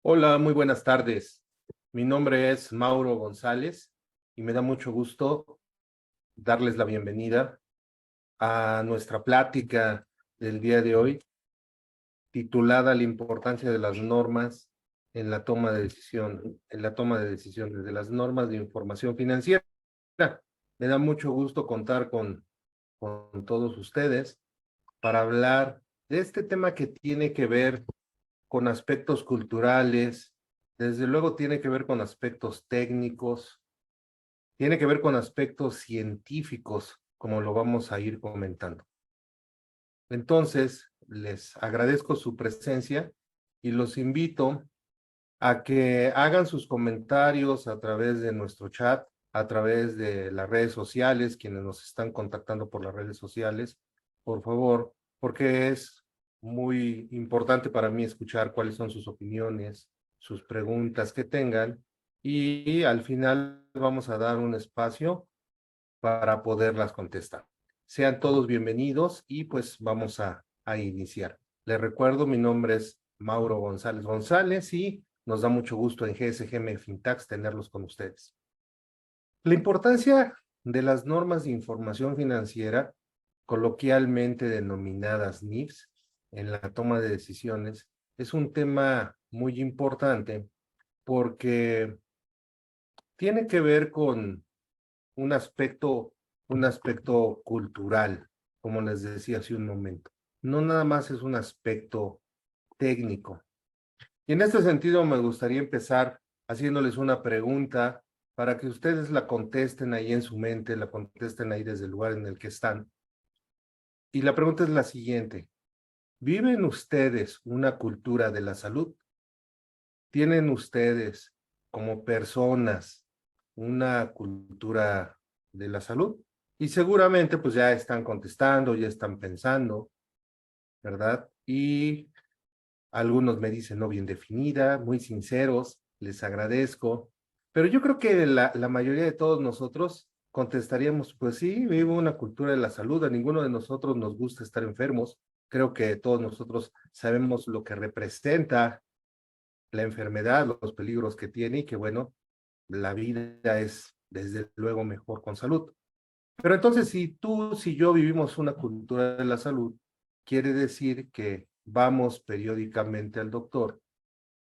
Hola, muy buenas tardes. Mi nombre es Mauro González y me da mucho gusto darles la bienvenida a nuestra plática del día de hoy, titulada La importancia de las normas en la toma de decisiones, de las normas de información financiera. Me da mucho gusto contar con todos ustedes para hablar de este tema que tiene que ver con aspectos culturales, desde luego tiene que ver con aspectos técnicos, tiene que ver con aspectos científicos, como lo vamos a ir comentando. Entonces, les agradezco su presencia y los invito a que hagan sus comentarios a través de nuestro chat, a través de las redes sociales, quienes nos están contactando por las redes sociales, por favor, porque es muy importante para mí escuchar cuáles son sus opiniones, sus preguntas que tengan, y al final vamos a dar un espacio para poderlas contestar. Sean todos bienvenidos y pues vamos a iniciar. Les recuerdo, mi nombre es Mauro González González y nos da mucho gusto en GSGM Fintax tenerlos con ustedes. La importancia de las normas de información financiera, coloquialmente denominadas NIFs, en la toma de decisiones, es un tema muy importante porque tiene que ver con un aspecto, un aspecto cultural, como les decía hace un momento. No nada más es un aspecto técnico. Y en este sentido me gustaría empezar haciéndoles una pregunta para que ustedes la contesten ahí en su mente, la contesten ahí desde el lugar en el que están. Y la pregunta es la siguiente. ¿Viven ustedes una cultura de la salud? ¿Tienen ustedes como personas una cultura de la salud? Y seguramente pues ya están contestando, ya están pensando, ¿verdad? Y algunos me dicen no bien definida, muy sinceros, les agradezco, pero yo creo que la mayoría de todos nosotros contestaríamos, pues sí, vivo una cultura de la salud, a ninguno de nosotros nos gusta estar enfermos, creo que todos nosotros sabemos lo que representa la enfermedad, los peligros que tiene y que bueno, la vida es desde luego mejor con salud. Pero entonces, si tú, si yo vivimos una cultura de la salud, quiere decir que vamos periódicamente al doctor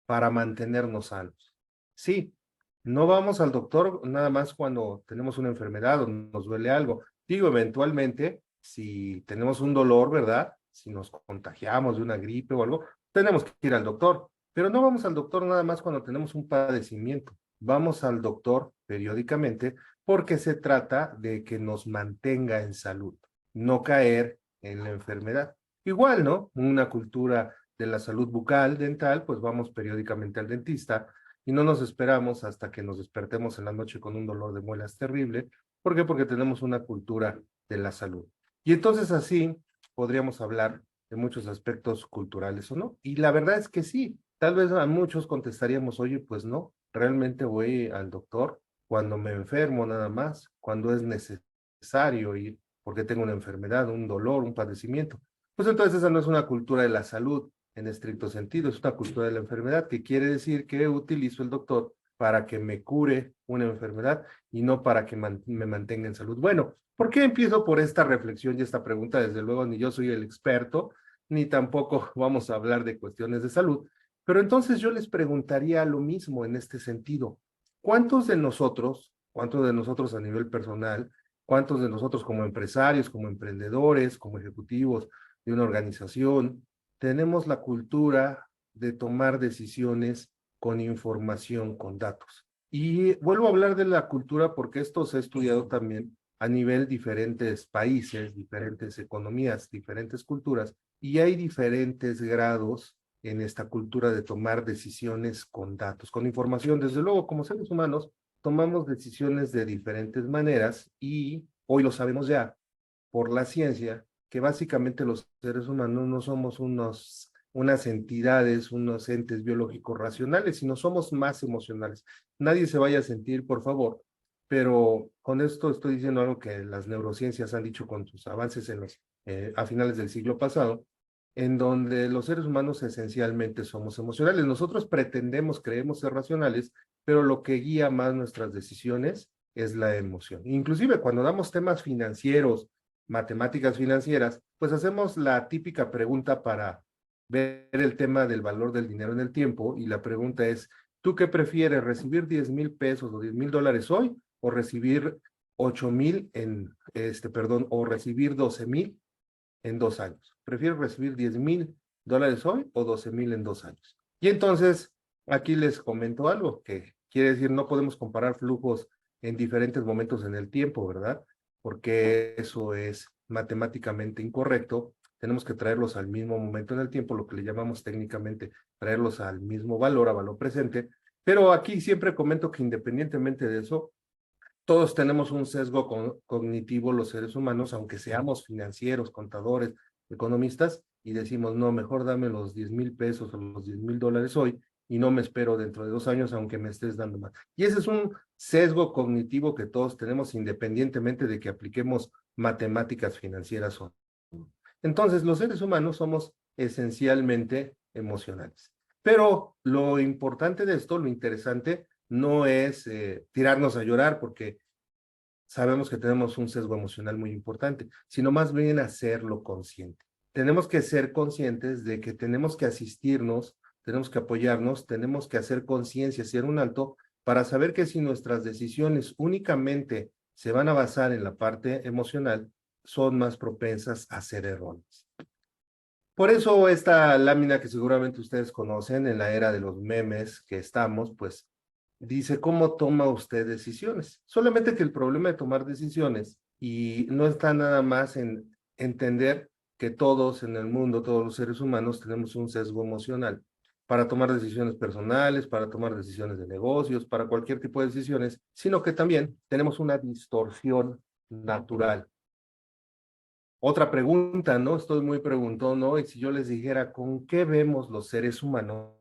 para mantenernos sanos. Sí, no vamos al doctor nada más cuando tenemos una enfermedad o nos duele algo. Digo, eventualmente, si tenemos un dolor, ¿verdad? Si nos contagiamos de una gripe o algo, tenemos que ir al doctor. Pero no vamos al doctor nada más cuando tenemos un padecimiento. Vamos al doctor periódicamente porque se trata de que nos mantenga en salud, no caer en la enfermedad. Igual, ¿no? Una cultura de la salud bucal, dental, pues vamos periódicamente al dentista y no nos esperamos hasta que nos despertemos en la noche con un dolor de muelas terrible. ¿Por qué? Porque tenemos una cultura de la salud. Y entonces así podríamos hablar de muchos aspectos culturales o no. Y la verdad es que sí, tal vez a muchos contestaríamos, oye, pues no, realmente voy al doctor cuando me enfermo nada más, cuando es necesario ir porque tengo una enfermedad, un dolor, un padecimiento. Pues entonces esa no es una cultura de la salud en estricto sentido, es una cultura de la enfermedad, que quiere decir que utilizo el doctor para que me cure una enfermedad y no para que me mantenga en salud. Bueno, ¿por qué empiezo por esta reflexión y esta pregunta? Desde luego, ni yo soy el experto, ni tampoco vamos a hablar de cuestiones de salud, pero entonces yo les preguntaría lo mismo en este sentido. Cuántos de nosotros a nivel personal, cuántos de nosotros como empresarios, como emprendedores, como ejecutivos de una organización, tenemos la cultura de tomar decisiones con información, con datos? Y vuelvo a hablar de la cultura porque esto se ha estudiado también a nivel diferentes países, diferentes economías, diferentes culturas, y hay diferentes grados en esta cultura de tomar decisiones con datos, con información. Desde luego, como seres humanos, tomamos decisiones de diferentes maneras y hoy lo sabemos ya por la ciencia, que básicamente los seres humanos no somos unas entidades, unos entes biológicos racionales, sino somos más emocionales. Nadie se vaya a sentir, por favor, pero con esto estoy diciendo algo que las neurociencias han dicho con sus avances a finales del siglo pasado, en donde los seres humanos esencialmente somos emocionales. Nosotros pretendemos, creemos ser racionales, pero lo que guía más nuestras decisiones es la emoción. Inclusive cuando damos temas financieros, matemáticas financieras, pues hacemos la típica pregunta para ver el tema del valor del dinero en el tiempo, y la pregunta es, ¿tú qué prefieres, recibir 10,000 pesos o 10,000 dólares hoy, o recibir 8,000 o recibir 12,000 en 2 años? ¿Prefieres recibir 10,000 dólares hoy o 12,000 en 2 años? Y entonces, aquí les comento algo que quiere decir, no podemos comparar flujos en diferentes momentos en el tiempo, ¿verdad? Porque eso es matemáticamente incorrecto. Tenemos que traerlos al mismo momento en el tiempo, lo que le llamamos técnicamente traerlos al mismo valor, a valor presente. Pero aquí siempre comento que independientemente de eso, todos tenemos un sesgo cognitivo los seres humanos, aunque seamos financieros, contadores, economistas, y decimos, no, mejor dame los 10,000 pesos o los 10,000 dólares hoy y no me espero dentro de 2 años aunque me estés dando más. Y ese es un sesgo cognitivo que todos tenemos independientemente de que apliquemos matemáticas financieras o no. Entonces, los seres humanos somos esencialmente emocionales. Pero lo importante de esto, lo interesante, no es tirarnos a llorar porque sabemos que tenemos un sesgo emocional muy importante, sino más bien hacerlo consciente. Tenemos que ser conscientes de que tenemos que asistirnos, tenemos que apoyarnos, tenemos que hacer conciencia, hacer un alto para saber que si nuestras decisiones únicamente se van a basar en la parte emocional, son más propensas a ser erróneas. Por eso esta lámina que seguramente ustedes conocen en la era de los memes que estamos, pues dice, ¿cómo toma usted decisiones? Solamente que el problema de tomar decisiones y no está nada más en entender que todos en el mundo, todos los seres humanos tenemos un sesgo emocional para tomar decisiones personales, para tomar decisiones de negocios, para cualquier tipo de decisiones, sino que también tenemos una distorsión natural. Otra pregunta, ¿no? Estoy muy preguntón, ¿no? Y si yo les dijera, ¿con qué vemos los seres humanos?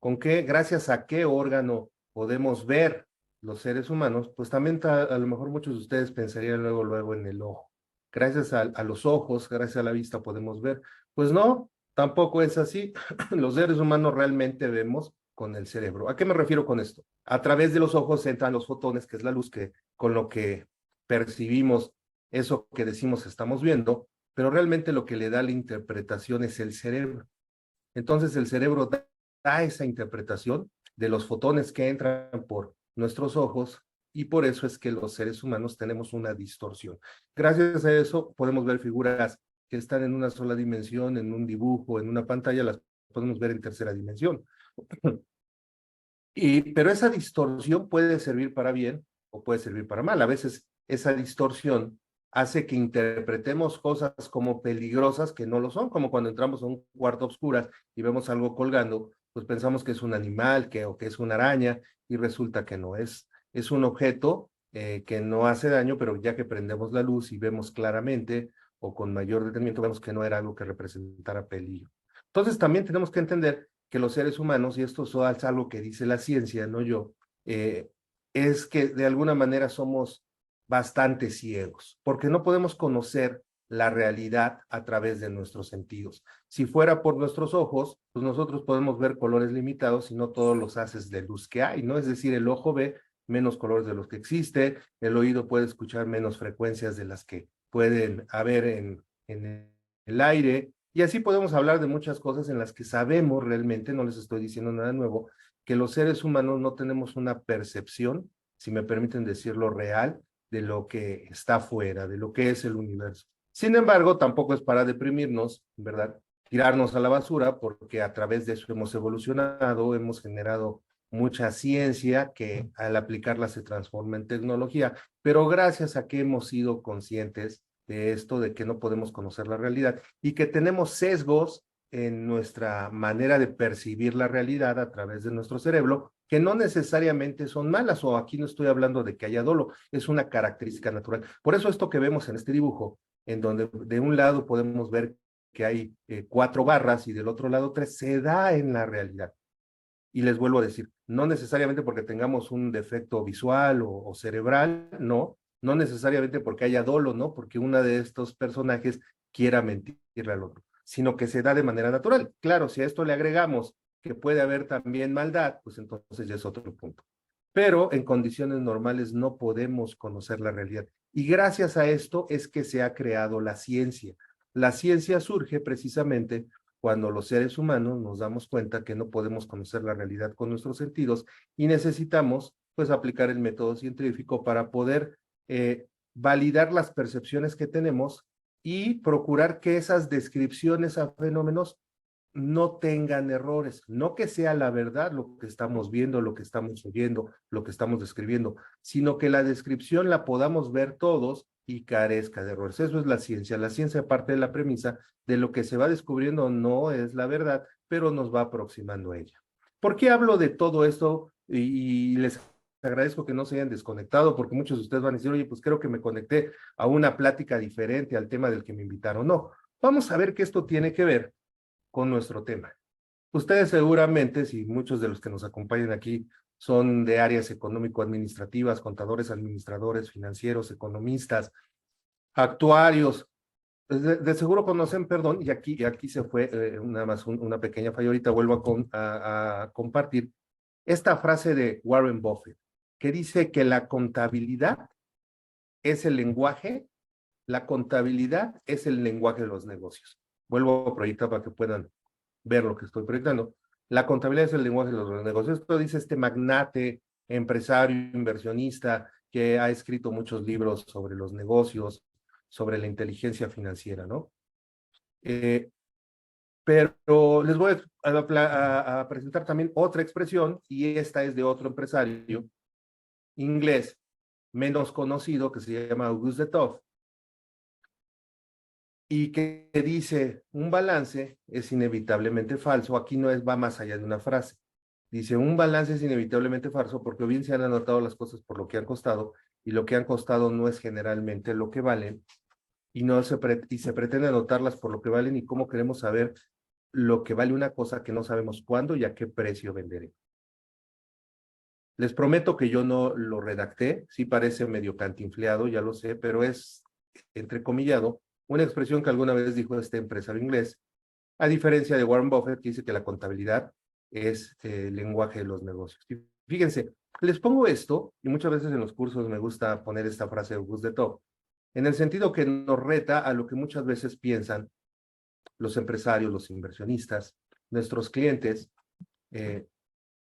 ¿Con qué, gracias a qué órgano podemos ver los seres humanos? Pues también a lo mejor muchos de ustedes pensarían luego en el ojo. Gracias a los ojos, gracias a la vista podemos ver. Pues no, tampoco es así. Los seres humanos realmente vemos con el cerebro. ¿A qué me refiero con esto? A través de los ojos entran los fotones, que es la luz que con lo que percibimos eso que decimos estamos viendo, pero realmente lo que le da la interpretación es el cerebro. Entonces el cerebro da esa interpretación de los fotones que entran por nuestros ojos, y por eso es que los seres humanos tenemos una distorsión. Gracias a eso podemos ver figuras que están en una sola dimensión, en un dibujo, en una pantalla, las podemos ver en tercera dimensión. Pero esa distorsión puede servir para bien o puede servir para mal. A veces esa distorsión hace que interpretemos cosas como peligrosas que no lo son, como cuando entramos a un cuarto a oscuras y vemos algo colgando, pues pensamos que es un animal o que es una araña, y resulta que no es. Es un objeto que no hace daño, pero ya que prendemos la luz y vemos claramente o con mayor detenimiento, vemos que no era algo que representara peligro. Entonces también tenemos que entender que los seres humanos, y esto es algo que dice la ciencia, no yo, eh, es que de alguna manera somos bastante ciegos, porque no podemos conocer la realidad a través de nuestros sentidos. Si fuera por nuestros ojos, pues nosotros podemos ver colores limitados y no todos los haces de luz que hay, ¿no? Es decir, el ojo ve menos colores de los que existe, el oído puede escuchar menos frecuencias de las que pueden haber en el aire, y así podemos hablar de muchas cosas en las que sabemos realmente, no les estoy diciendo nada nuevo, que los seres humanos no tenemos una percepción, si me permiten decirlo, real de lo que está afuera, de lo que es el universo. Sin embargo, tampoco es para deprimirnos, ¿verdad? Tirarnos a la basura, porque a través de eso hemos evolucionado, hemos generado mucha ciencia que al aplicarla se transforma en tecnología, pero gracias a que hemos sido conscientes de esto, de que no podemos conocer la realidad y que tenemos sesgos en nuestra manera de percibir la realidad a través de nuestro cerebro, que no necesariamente son malas, o aquí no estoy hablando de que haya dolo, es una característica natural. Por eso esto que vemos en este dibujo, en donde de un lado podemos ver que hay 4 barras y del otro lado 3, se da en la realidad. Y les vuelvo a decir, no necesariamente porque tengamos un defecto visual o cerebral, no, no necesariamente porque haya dolo, ¿no? Porque una de estos personajes quiera mentirle al otro. sino que se da de manera natural. Claro, si a esto le agregamos que puede haber también maldad, pues entonces ya es otro punto. Pero en condiciones normales no podemos conocer la realidad. Y gracias a esto es que se ha creado la ciencia. La ciencia surge precisamente cuando los seres humanos nos damos cuenta que no podemos conocer la realidad con nuestros sentidos y necesitamos pues aplicar el método científico para poder validar las percepciones que tenemos y procurar que esas descripciones a fenómenos no tengan errores, no que sea la verdad lo que estamos viendo, lo que estamos oyendo, lo que estamos describiendo, sino que la descripción la podamos ver todos y carezca de errores. Eso es la ciencia. La ciencia parte de la premisa de lo que se va descubriendo no es la verdad, pero nos va aproximando a ella. ¿Por qué hablo de todo esto? Y les agradezco que no se hayan desconectado, porque muchos de ustedes van a decir, oye, pues creo que me conecté a una plática diferente al tema del que me invitaron. No, vamos a ver que esto tiene que ver con nuestro tema. Ustedes seguramente, si muchos de los que nos acompañan aquí son de áreas económico-administrativas, contadores, administradores, financieros, economistas, actuarios, de seguro conocen, perdón, y aquí se fue nada más una pequeña falla, ahorita vuelvo a compartir esta frase de Warren Buffett, que dice que la contabilidad es el lenguaje, la contabilidad es el lenguaje de los negocios. Vuelvo a proyectar para que puedan ver lo que estoy proyectando. La contabilidad es el lenguaje de los negocios. Esto dice este magnate, empresario, inversionista, que ha escrito muchos libros sobre los negocios, sobre la inteligencia financiera, ¿no? Pero les voy a presentar también otra expresión, y esta es de otro empresario inglés, menos conocido, que se llama Auguste de Toffe, y que dice, un balance es inevitablemente falso. Aquí no va más allá de una frase. Dice, un balance es inevitablemente falso porque bien se han anotado las cosas por lo que han costado, y lo que han costado no es generalmente lo que valen, y, se pretende anotarlas por lo que valen, y cómo queremos saber lo que vale una cosa que no sabemos cuándo y a qué precio venderé. Les prometo que yo no lo redacté, sí parece medio cantinfleado, ya lo sé, pero es, entrecomillado, una expresión que alguna vez dijo este empresario inglés, a diferencia de Warren Buffett, que dice que la contabilidad es el lenguaje de los negocios. Y fíjense, les pongo esto, y muchas veces en los cursos me gusta poner esta frase de Auguste de Toffe, en el sentido que nos reta a lo que muchas veces piensan los empresarios, los inversionistas, nuestros clientes,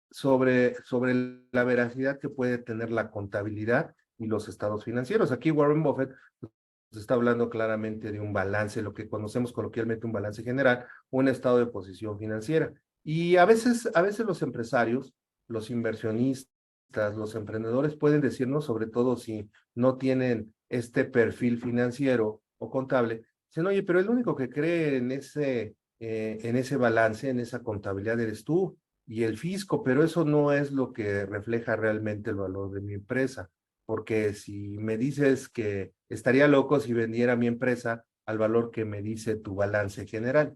sobre la veracidad que puede tener la contabilidad y los estados financieros. Aquí Warren Buffett está hablando claramente de un balance, lo que conocemos coloquialmente un balance general, un estado de posición financiera. Y a veces los empresarios, los inversionistas, los emprendedores pueden decirnos, sobre todo si no tienen este perfil financiero o contable, dicen, oye, pero el único que cree en ese balance, en esa contabilidad eres tú y el fisco, pero eso no es lo que refleja realmente el valor de mi empresa, porque si me dices que estaría loco si vendiera mi empresa al valor que me dice tu balance general.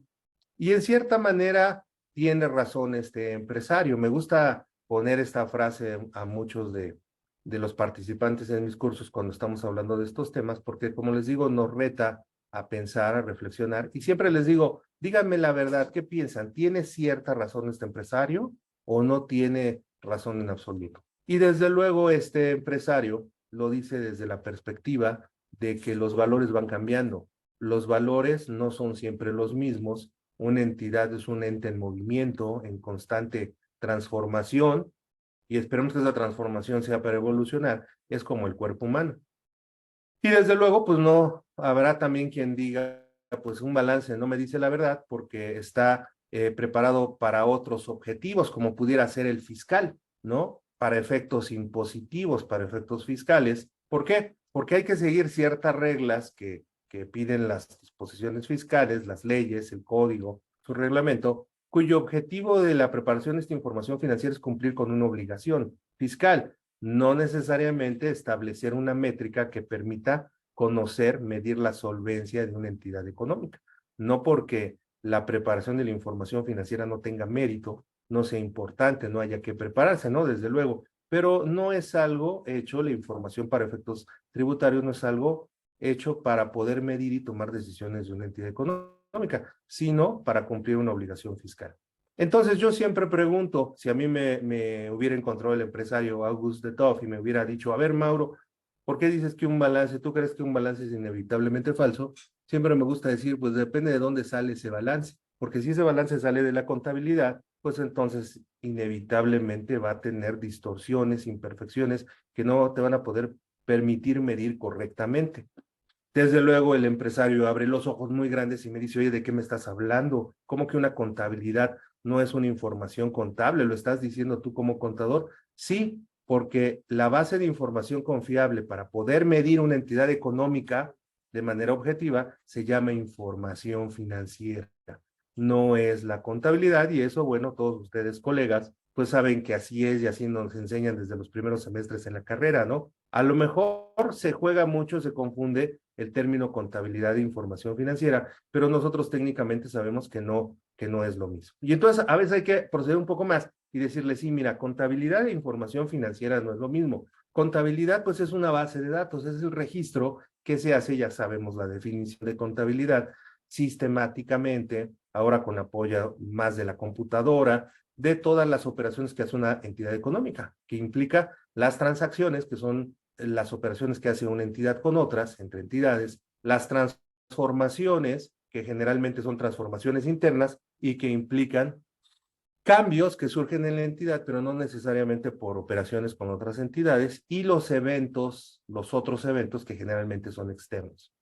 Y en cierta manera tiene razón este empresario. Me gusta poner esta frase a muchos de los participantes en mis cursos cuando estamos hablando de estos temas, porque como les digo, nos reta a pensar, a reflexionar, y siempre les digo, díganme la verdad, ¿qué piensan? ¿Tiene cierta razón este empresario o no tiene razón en absoluto? Y desde luego este empresario lo dice desde la perspectiva de que los valores van cambiando. Los valores no son siempre los mismos. Una entidad es un ente en movimiento, en constante transformación, y esperemos que esa transformación sea para evolucionar. Es como el cuerpo humano. Y desde luego, pues no habrá también quien diga, pues un balance no me dice la verdad porque está preparado para otros objetivos, como pudiera ser el fiscal, ¿no? Para efectos impositivos, para efectos fiscales. ¿Por qué? Porque hay que seguir ciertas reglas que piden las disposiciones fiscales, las leyes, el código, su reglamento, cuyo objetivo de la preparación de esta información financiera es cumplir con una obligación fiscal, no necesariamente establecer una métrica que permita conocer, medir la solvencia de una entidad económica. No porque la preparación de la información financiera no tenga mérito, no sea importante, no haya que prepararse, ¿no? Desde luego, pero no es algo hecho, la información para efectos tributarios no es algo hecho para poder medir y tomar decisiones de una entidad económica, sino para cumplir una obligación fiscal. Entonces yo siempre pregunto, si a mí me hubiera encontrado el empresario August de Toff y me hubiera dicho, a ver, Mauro, ¿por qué dices que un balance, tú crees que un balance es inevitablemente falso? Siempre me gusta decir, pues depende de dónde sale ese balance, porque si ese balance sale de la contabilidad, pues entonces inevitablemente va a tener distorsiones, imperfecciones que no te van a poder permitir medir correctamente. Desde luego el empresario abre los ojos muy grandes y me dice, oye, ¿de qué me estás hablando? ¿Cómo que una contabilidad no es una información contable? ¿Lo estás diciendo tú como contador? Sí, porque la base de información confiable para poder medir una entidad económica de manera objetiva se llama información financiera. No es la contabilidad y eso, bueno, todos ustedes colegas, pues saben que así es y así nos enseñan desde los primeros semestres en la carrera, ¿no? A lo mejor se juega mucho, se confunde el término contabilidad e información financiera, pero nosotros técnicamente sabemos que no es lo mismo. Y entonces a veces hay que proceder un poco más y decirle, sí, mira, contabilidad e información financiera no es lo mismo. Contabilidad, pues es una base de datos, es el registro que se hace, ya sabemos la definición de contabilidad, sistemáticamente, ahora con apoyo más de la computadora, de todas las operaciones que hace una entidad económica, que implica las transacciones, que son las operaciones que hace una entidad con otras, entre entidades, las transformaciones, que generalmente son transformaciones internas y que implican cambios que surgen en la entidad, pero no necesariamente por operaciones con otras entidades, y los eventos, los otros eventos que generalmente son externos.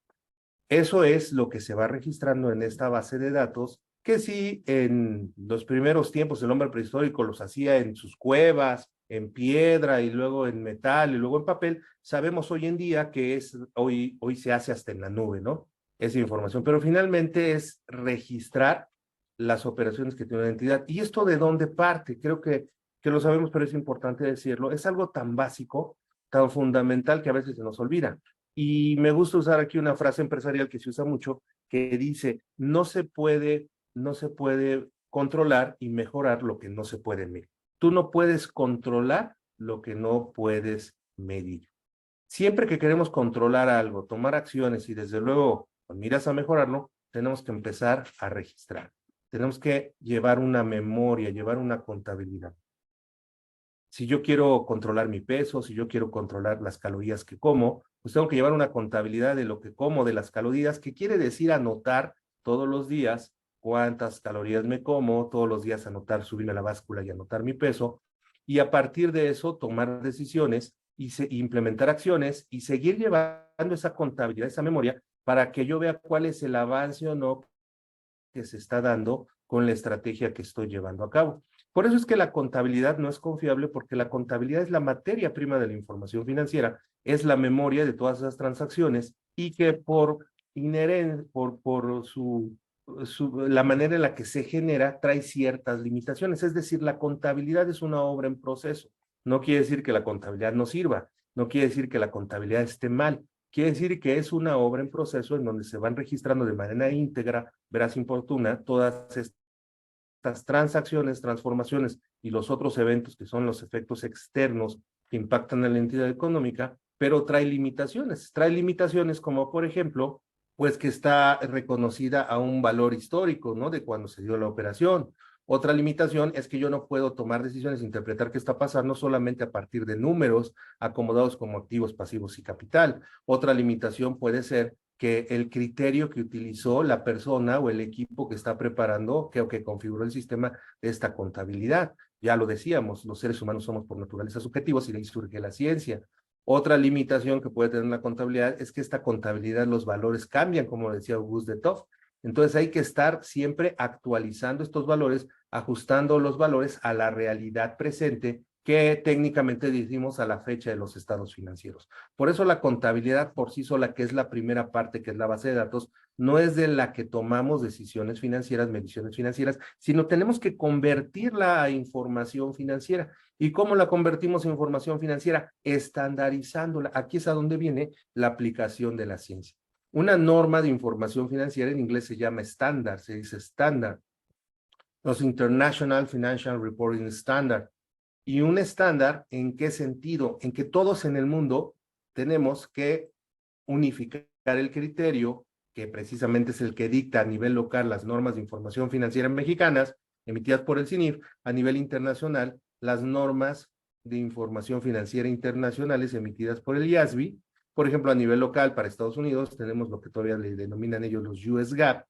Eso es lo que se va registrando en esta base de datos, que sí en los primeros tiempos el hombre prehistórico los hacía en sus cuevas, en piedra y luego en metal y luego en papel, sabemos hoy en día que hoy se hace hasta en la nube, ¿no? Esa información, pero finalmente es registrar las operaciones que tiene una entidad. ¿Y esto de dónde parte? Creo que lo sabemos, pero es importante decirlo. Es algo tan básico, tan fundamental que a veces se nos olvida. Y me gusta usar aquí una frase empresarial que se usa mucho, que dice, no se puede controlar y mejorar lo que no se puede medir. Tú no puedes controlar lo que no puedes medir. Siempre que queremos controlar algo, tomar acciones y desde luego con miras a mejorarlo, tenemos que empezar a registrar. Tenemos que llevar una memoria, llevar una contabilidad. Si yo quiero controlar mi peso, si yo quiero controlar las calorías que como, pues tengo que llevar una contabilidad de lo que como, de las calorías, que quiere decir anotar todos los días cuántas calorías me como, todos los días anotar, subirme a la báscula y anotar mi peso, y a partir de eso tomar decisiones y implementar acciones y seguir llevando esa contabilidad, esa memoria, para que yo vea cuál es el avance o no que se está dando con la estrategia que estoy llevando a cabo. Por eso es que la contabilidad no es confiable, porque la contabilidad es la materia prima de la información financiera, es la memoria de todas esas transacciones y que por la manera en la que se genera trae ciertas limitaciones. Es decir, la contabilidad es una obra en proceso. No quiere decir que la contabilidad no sirva, no quiere decir que la contabilidad esté mal, quiere decir que es una obra en proceso en donde se van registrando de manera íntegra, veraz e importuna, todas estas transacciones, transformaciones y los otros eventos que son los efectos externos que impactan a la entidad económica, pero trae limitaciones como por ejemplo, pues que está reconocida a un valor histórico, ¿no? De cuando se dio la operación. Otra limitación es que yo no puedo tomar decisiones, interpretar qué está pasando solamente a partir de números acomodados como activos, pasivos y capital. Otra limitación puede ser que el criterio que utilizó la persona o el equipo que está preparando, que configuró el sistema de esta contabilidad. Ya lo decíamos, los seres humanos somos por naturaleza subjetivos y de ahí surge la ciencia. Otra limitación que puede tener la contabilidad es que esta contabilidad, los valores cambian, como decía Auguste de Toff. Entonces hay que estar siempre actualizando estos valores, ajustando los valores a la realidad presente que técnicamente decimos a la fecha de los estados financieros. Por eso la contabilidad por sí sola, que es la primera parte, que es la base de datos, no es de la que tomamos decisiones financieras, mediciones financieras, sino tenemos que convertirla a información financiera. ¿Y cómo la convertimos en información financiera? Estandarizándola. Aquí es a donde viene la aplicación de la ciencia. Una norma de información financiera en inglés se llama estándar, se dice estándar. Los International Financial Reporting Standard. ¿Y un estándar en qué sentido? En que todos en el mundo tenemos que unificar el criterio, que precisamente es el que dicta a nivel local las normas de información financiera mexicanas, emitidas por el CINIF, a nivel internacional, las normas de información financiera internacionales emitidas por el IASB. Por ejemplo, a nivel local, para Estados Unidos, tenemos lo que todavía le denominan ellos los US GAAP,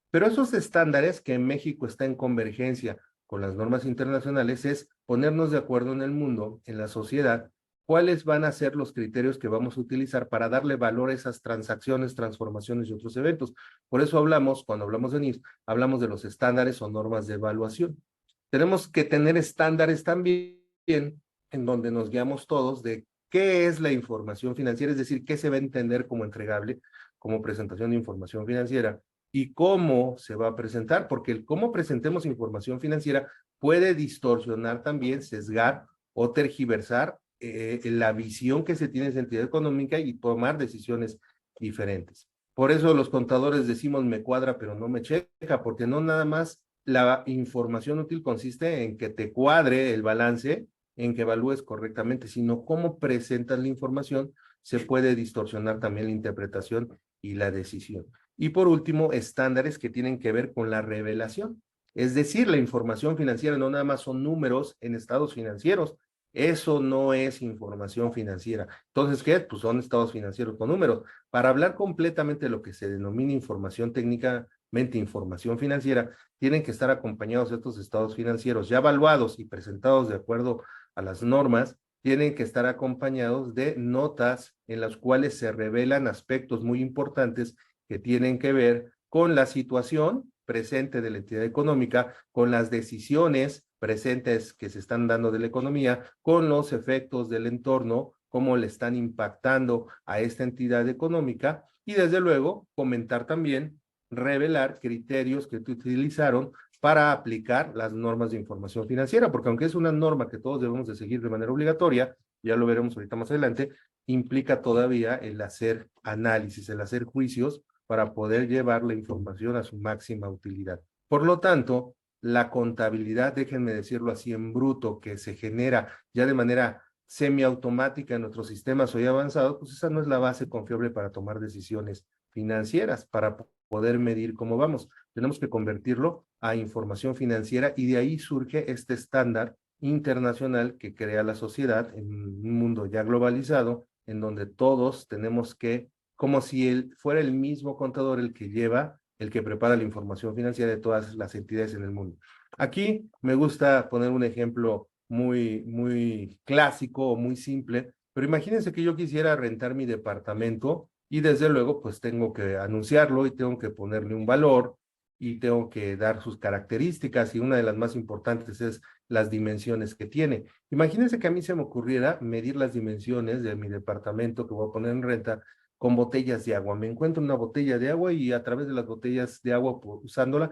pero esos estándares que en México está en convergencia con las normas internacionales es ponernos de acuerdo en el mundo, en la sociedad, cuáles van a ser los criterios que vamos a utilizar para darle valor a esas transacciones, transformaciones y otros eventos. Por eso hablamos, cuando hablamos de NIF, hablamos de los estándares o normas de evaluación. Tenemos que tener estándares también en donde nos guiamos todos de qué es la información financiera, es decir, qué se va a entender como entregable, como presentación de información financiera y cómo se va a presentar, porque el cómo presentemos información financiera puede distorsionar también, sesgar o tergiversar la visión que se tiene de esa entidad económica y tomar decisiones diferentes. Por eso los contadores decimos me cuadra, pero no me checa, porque no nada más la información útil consiste en que te cuadre el balance, en que evalúes correctamente, sino cómo presentas la información, se puede distorsionar también la interpretación y la decisión. Y por último, estándares que tienen que ver con la revelación. Es decir, la información financiera no nada más son números en estados financieros, eso no es información financiera. Entonces, ¿qué? Pues son estados financieros con números. Para hablar completamente de lo que se denomina información técnicamente información financiera, tienen que estar acompañados estos estados financieros ya evaluados y presentados de acuerdo a las normas, tienen que estar acompañados de notas en las cuales se revelan aspectos muy importantes que tienen que ver con la situación presente de la entidad económica, con las decisiones presentes que se están dando de la economía, con los efectos del entorno, cómo le están impactando a esta entidad económica y desde luego comentar también, revelar criterios que utilizaron para aplicar las normas de información financiera, porque aunque es una norma que todos debemos de seguir de manera obligatoria, ya lo veremos ahorita más adelante, implica todavía el hacer análisis, el hacer juicios para poder llevar la información a su máxima utilidad. Por lo tanto, la contabilidad, déjenme decirlo así en bruto, que se genera ya de manera semiautomática en nuestros sistemas hoy avanzados, pues esa no es la base confiable para tomar decisiones financieras, para poder medir cómo vamos. Tenemos que convertirlo a información financiera y de ahí surge este estándar internacional que crea la sociedad en un mundo ya globalizado, en donde todos tenemos que, como si él fuera el mismo contador el que lleva, el que prepara la información financiera de todas las entidades en el mundo. Aquí me gusta poner un ejemplo muy clásico o muy simple, pero imagínense que yo quisiera rentar mi departamento y desde luego pues tengo que anunciarlo y tengo que ponerle un valor y tengo que dar sus características y una de las más importantes es las dimensiones que tiene. Imagínense que a mí se me ocurriera medir las dimensiones de mi departamento que voy a poner en renta con botellas de agua. Me encuentro una botella de agua y a través de las botellas de agua, usándola,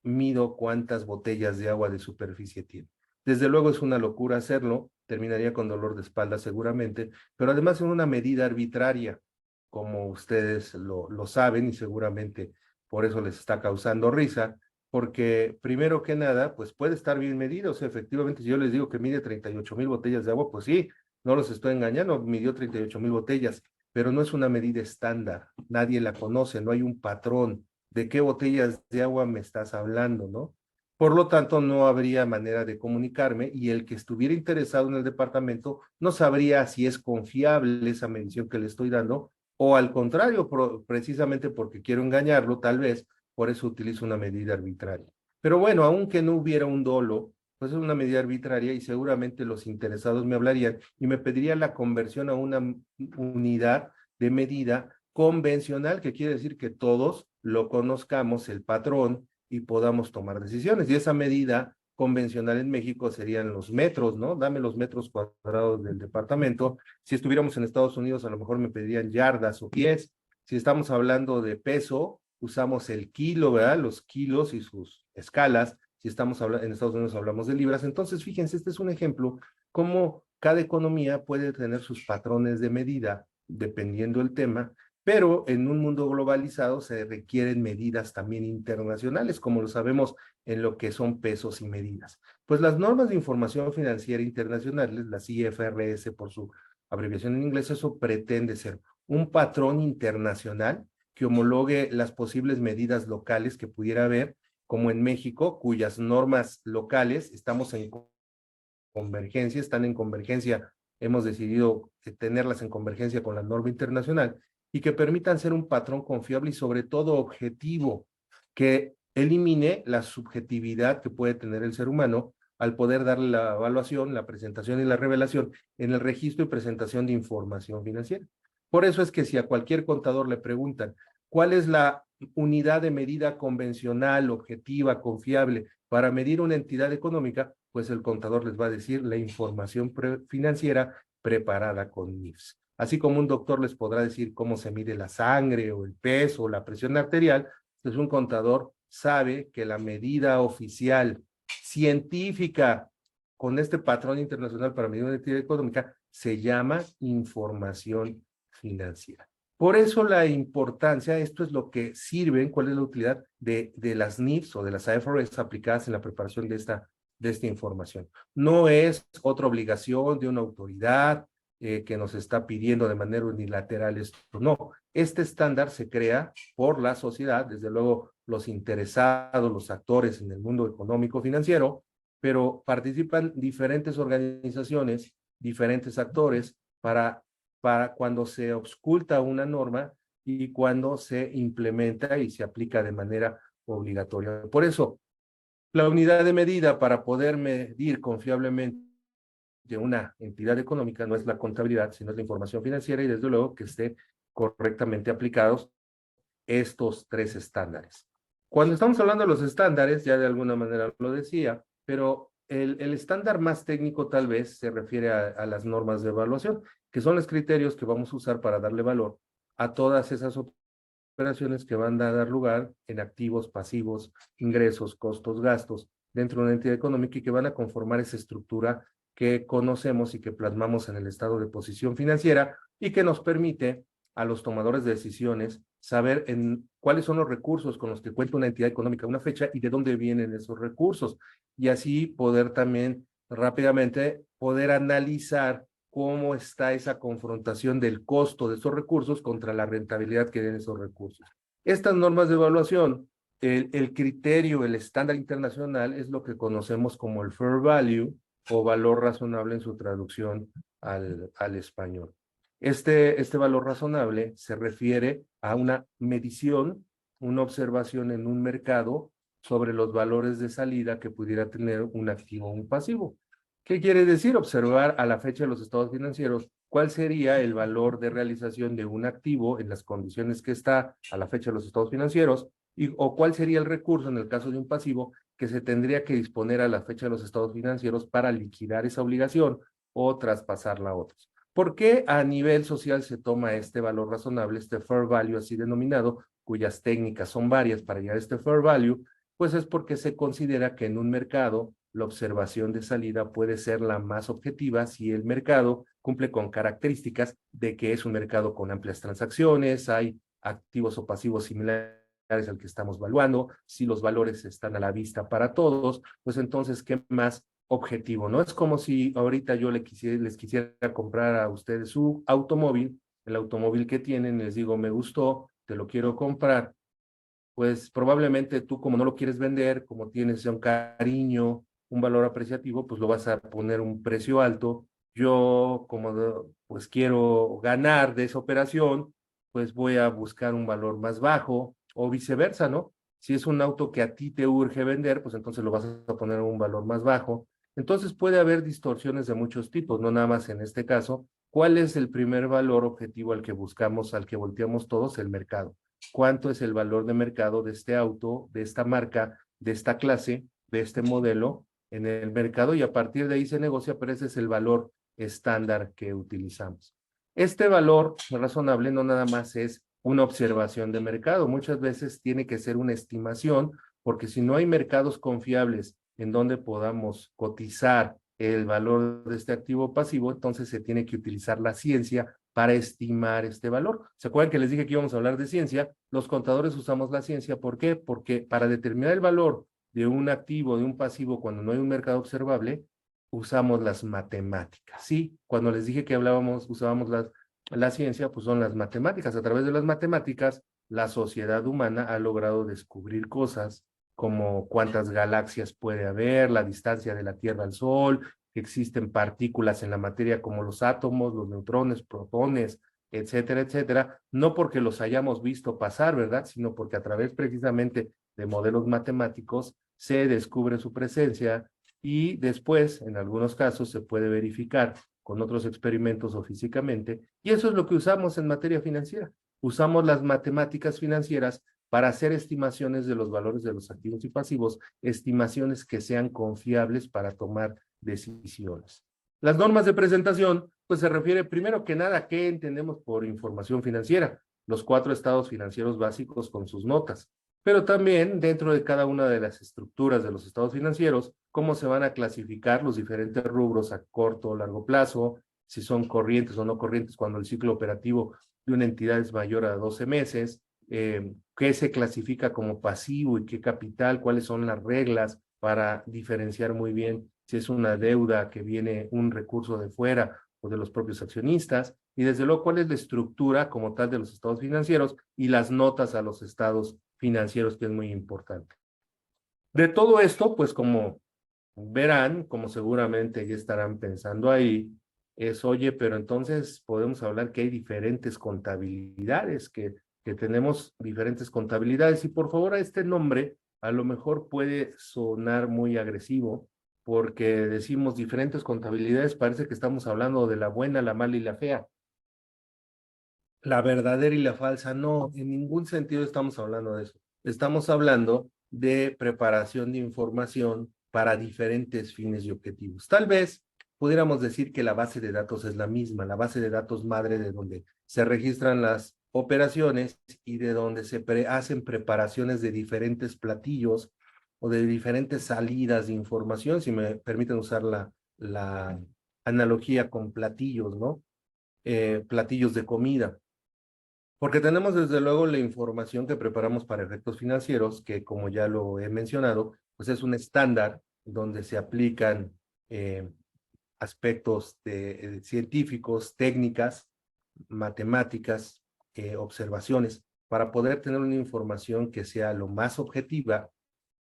mido cuántas botellas de agua de superficie tiene. Desde luego es una locura hacerlo, terminaría con dolor de espalda seguramente, pero además es una medida arbitraria, como ustedes lo saben y seguramente por eso les está causando risa, porque primero que nada, pues puede estar bien medido, o sea, efectivamente si yo les digo que mide 38,000 botellas de agua, pues sí, no los estoy engañando, midió 38,000 botellas, pero no es una medida estándar, nadie la conoce, no hay un patrón, de qué botellas de agua me estás hablando, ¿no? Por lo tanto, no habría manera de comunicarme y el que estuviera interesado en el departamento no sabría si es confiable esa medición que le estoy dando o al contrario, precisamente porque quiero engañarlo, tal vez, por eso utilizo una medida arbitraria. Pero bueno, aunque no hubiera un dolo, pues es una medida arbitraria y seguramente los interesados me hablarían y me pedirían la conversión a una unidad de medida convencional, que quiere decir que todos lo conozcamos, el patrón, y podamos tomar decisiones. Y esa medida convencional en México serían los metros, ¿no? Dame los metros cuadrados del departamento. Si estuviéramos en Estados Unidos, a lo mejor me pedirían yardas o pies. Si estamos hablando de peso, usamos el kilo, ¿verdad? Los kilos y sus escalas. Si estamos en Estados Unidos hablamos de libras. Entonces, fíjense, este es un ejemplo cómo cada economía puede tener sus patrones de medida dependiendo del tema, pero en un mundo globalizado se requieren medidas también internacionales, como lo sabemos en lo que son pesos y medidas. Pues las normas de información financiera internacionales, las IFRS por su abreviación en inglés, eso pretende ser un patrón internacional que homologue las posibles medidas locales que pudiera haber, como en México, cuyas normas locales estamos en convergencia, están en convergencia, hemos decidido tenerlas en convergencia con la norma internacional y que permitan ser un patrón confiable y sobre todo objetivo, que elimine la subjetividad que puede tener el ser humano al poder darle la evaluación, la presentación y la revelación en el registro y presentación de información financiera. Por eso es que si a cualquier contador le preguntan cuál es la unidad de medida convencional, objetiva, confiable para medir una entidad económica, pues el contador les va a decir la información financiera preparada con NIFS. Así como un doctor les podrá decir cómo se mide la sangre o el peso o la presión arterial, pues un contador sabe que la medida oficial científica con este patrón internacional para medir una entidad económica se llama información financiera. Por eso la importancia, esto es lo que sirven, cuál es la utilidad de las NIFs o de las IFRS aplicadas en la preparación de esta información. No es otra obligación de una autoridad que nos está pidiendo de manera unilateral esto, no. Este estándar se crea por la sociedad, desde luego los interesados, los actores en el mundo económico financiero, pero participan diferentes organizaciones, diferentes actores para cuando se ausculta una norma y cuando se implementa y se aplica de manera obligatoria. Por eso, la unidad de medida para poder medir confiablemente una entidad económica no es la contabilidad, sino es la información financiera y desde luego que esté correctamente aplicados estos tres estándares. Cuando estamos hablando de los estándares, ya de alguna manera lo decía, pero el estándar más técnico tal vez se refiere a las normas de evaluación, que son los criterios que vamos a usar para darle valor a todas esas operaciones que van a dar lugar en activos, pasivos, ingresos, costos, gastos dentro de una entidad económica y que van a conformar esa estructura que conocemos y que plasmamos en el estado de posición financiera y que nos permite a los tomadores de decisiones saber cuáles son los recursos con los que cuenta una entidad económica a una fecha y de dónde vienen esos recursos. Y así poder también rápidamente poder analizar cómo está esa confrontación del costo de esos recursos contra la rentabilidad que den esos recursos. Estas normas de evaluación, el criterio, el estándar internacional es lo que conocemos como el fair value o valor razonable en su traducción al español. Este valor razonable se refiere a una medición, una observación en un mercado sobre los valores de salida que pudiera tener un activo o un pasivo. ¿Qué quiere decir? Observar a la fecha de los estados financieros cuál sería el valor de realización de un activo en las condiciones que está a la fecha de los estados financieros o cuál sería el recurso en el caso de un pasivo que se tendría que disponer a la fecha de los estados financieros para liquidar esa obligación o traspasarla a otros. ¿Por qué a nivel social se toma este valor razonable, este fair value así denominado, cuyas técnicas son varias para llegar a este fair value? Pues es porque se considera que en un mercado la observación de salida puede ser la más objetiva si el mercado cumple con características de que es un mercado con amplias transacciones, hay activos o pasivos similares al que estamos evaluando, si los valores están a la vista para todos, pues entonces, ¿qué más objetivo? No es como si ahorita yo les quisiera comprar a ustedes su automóvil, el automóvil que tienen, les digo, me gustó, te lo quiero comprar, pues probablemente tú como no lo quieres vender, como tienes un cariño, un valor apreciativo, pues lo vas a poner un precio alto. Yo como pues quiero ganar de esa operación, pues voy a buscar un valor más bajo o viceversa, ¿no? Si es un auto que a ti te urge vender, pues entonces lo vas a poner a un valor más bajo. Entonces puede haber distorsiones de muchos tipos, no nada más en este caso. ¿Cuál es el primer valor objetivo al que buscamos, al que volteamos todos? El mercado. ¿Cuánto es el valor de mercado de este auto, de esta marca, de esta clase, de este modelo en el mercado? Y a partir de ahí se negocia, pero ese es el valor estándar que utilizamos. Este valor razonable no nada más es una observación de mercado, muchas veces tiene que ser una estimación, porque si no hay mercados confiables en donde podamos cotizar el valor de este activo pasivo, entonces se tiene que utilizar la ciencia para estimar este valor. ¿Se acuerdan que les dije que íbamos a hablar de ciencia? Los contadores usamos la ciencia. ¿Por qué? Porque para determinar el valor de un activo, de un pasivo, cuando no hay un mercado observable, usamos las matemáticas, ¿sí? Cuando les dije que usábamos las la ciencia, pues son las matemáticas. A través de las matemáticas, la sociedad humana ha logrado descubrir cosas como cuántas galaxias puede haber, la distancia de la Tierra al Sol, que existen partículas en la materia como los átomos, los neutrones, protones, etcétera, etcétera, no porque los hayamos visto pasar, ¿verdad? Sino porque a través precisamente de modelos matemáticos se descubre su presencia y después, en algunos casos, se puede verificar con otros experimentos o físicamente, y eso es lo que usamos en materia financiera. Usamos las matemáticas financieras para hacer estimaciones de los valores de los activos y pasivos, estimaciones que sean confiables para tomar decisiones. Las normas de presentación, pues se refiere primero que nada a qué entendemos por información financiera, los 4 estados financieros básicos con sus notas, pero también dentro de cada una de las estructuras de los estados financieros, cómo se van a clasificar los diferentes rubros a corto o largo plazo, si son corrientes o no corrientes cuando el ciclo operativo de una entidad es mayor a 12 meses, qué se clasifica como pasivo y qué capital, cuáles son las reglas para diferenciar muy bien si es una deuda que viene un recurso de fuera o de los propios accionistas, y desde luego cuál es la estructura como tal de los estados financieros y las notas a los estados financieros, que es muy importante. De todo esto, pues como verán, como seguramente ya estarán pensando ahí, es, oye, pero entonces podemos hablar que hay diferentes contabilidades, que tenemos diferentes contabilidades, y por favor a este nombre a lo mejor puede sonar muy agresivo, porque decimos diferentes contabilidades, parece que estamos hablando de la buena, la mala y la fea, la verdadera y la falsa. No, en ningún sentido estamos hablando de eso. Estamos hablando de preparación de información para diferentes fines y objetivos. Tal vez pudiéramos decir que la base de datos es la misma, la base de datos madre de donde se registran las operaciones y de donde se hacen preparaciones de diferentes platillos o de diferentes salidas de información, si me permiten usar la analogía con platillos, ¿no? Platillos de comida. Porque tenemos desde luego la información que preparamos para efectos financieros, que como ya lo he mencionado, pues es un estándar donde se aplican aspectos científicos, técnicas, matemáticas, observaciones, para poder tener una información que sea lo más objetiva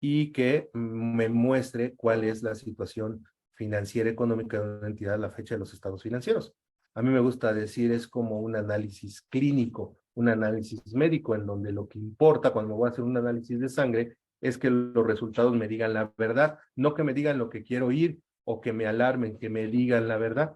y que me muestre cuál es la situación financiera económica de una entidad a la fecha de los estados financieros. A mí me gusta decir, es como un análisis clínico, un análisis médico, en donde lo que importa cuando voy a hacer un análisis de sangre es que los resultados me digan la verdad, no que me digan lo que quiero oír o que me alarmen, que me digan la verdad.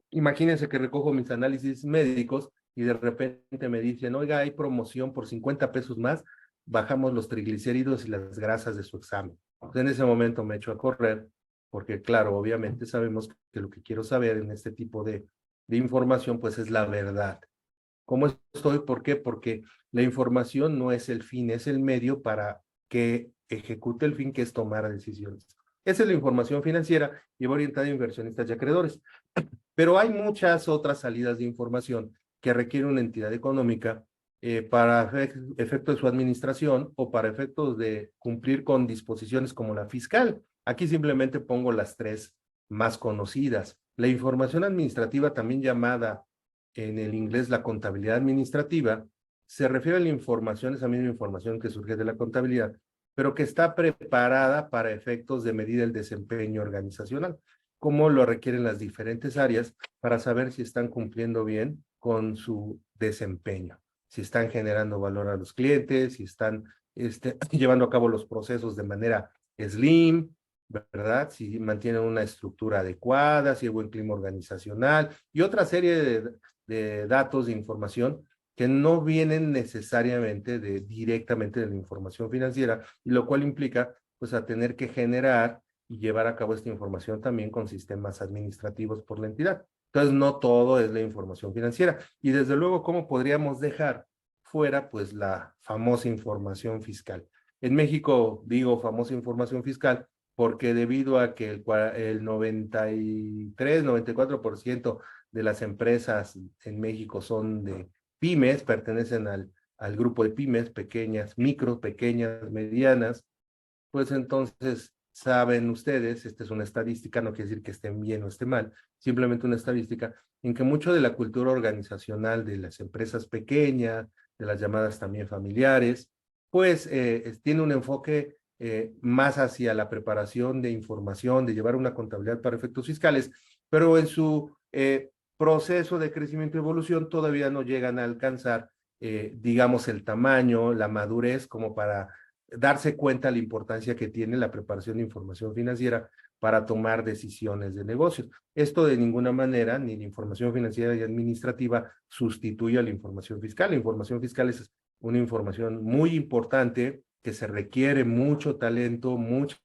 Imagínense que recojo mis análisis médicos y de repente me dicen, oiga, hay promoción por 50 pesos más, bajamos los triglicéridos y las grasas de su examen. Entonces, en ese momento me echo a correr, porque claro, obviamente sabemos que lo que quiero saber en este tipo de información, pues es la verdad. ¿Cómo estoy? ¿Por qué? Porque la información no es el fin, es el medio para que ejecute el fin, que es tomar decisiones. Esa es la información financiera y va orientada a inversionistas y acreedores. Pero hay muchas otras salidas de información que requiere una entidad económica para efectos de su administración o para efectos de cumplir con disposiciones como la fiscal. Aquí simplemente pongo las 3 más conocidas. La información administrativa, también llamada en el inglés la contabilidad administrativa, se refiere a la información, esa misma información que surge de la contabilidad, pero que está preparada para efectos de medir el desempeño organizacional, como lo requieren las diferentes áreas para saber si están cumpliendo bien con su desempeño, si están generando valor a los clientes, si están llevando a cabo los procesos de manera slim, ¿verdad? Si mantienen una estructura adecuada, si hay buen clima organizacional y otra serie de datos, de información que no vienen necesariamente directamente de la información financiera, y lo cual implica pues a tener que generar y llevar a cabo esta información también con sistemas administrativos por la entidad. Entonces, no todo es la información financiera. Y desde luego, ¿cómo podríamos dejar fuera pues la famosa información fiscal? En México digo famosa información fiscal porque debido a que el 93, 94% de las empresas en México son de pymes, pertenecen al grupo de pymes, pequeñas, micro, pequeñas, medianas, pues entonces saben ustedes, esta es una estadística, no quiere decir que estén bien o esté mal, simplemente una estadística, en que mucho de la cultura organizacional de las empresas pequeñas, de las llamadas también familiares, pues tiene un enfoque más hacia la preparación de información, de llevar una contabilidad para efectos fiscales, pero en su proceso de crecimiento y evolución todavía no llegan a alcanzar, digamos, el tamaño, la madurez como para darse cuenta de la importancia que tiene la preparación de información financiera para tomar decisiones de negocios. Esto de ninguna manera, ni la información financiera y administrativa sustituye a la información fiscal. La información fiscal es una información muy importante que se requiere mucho talento, mucha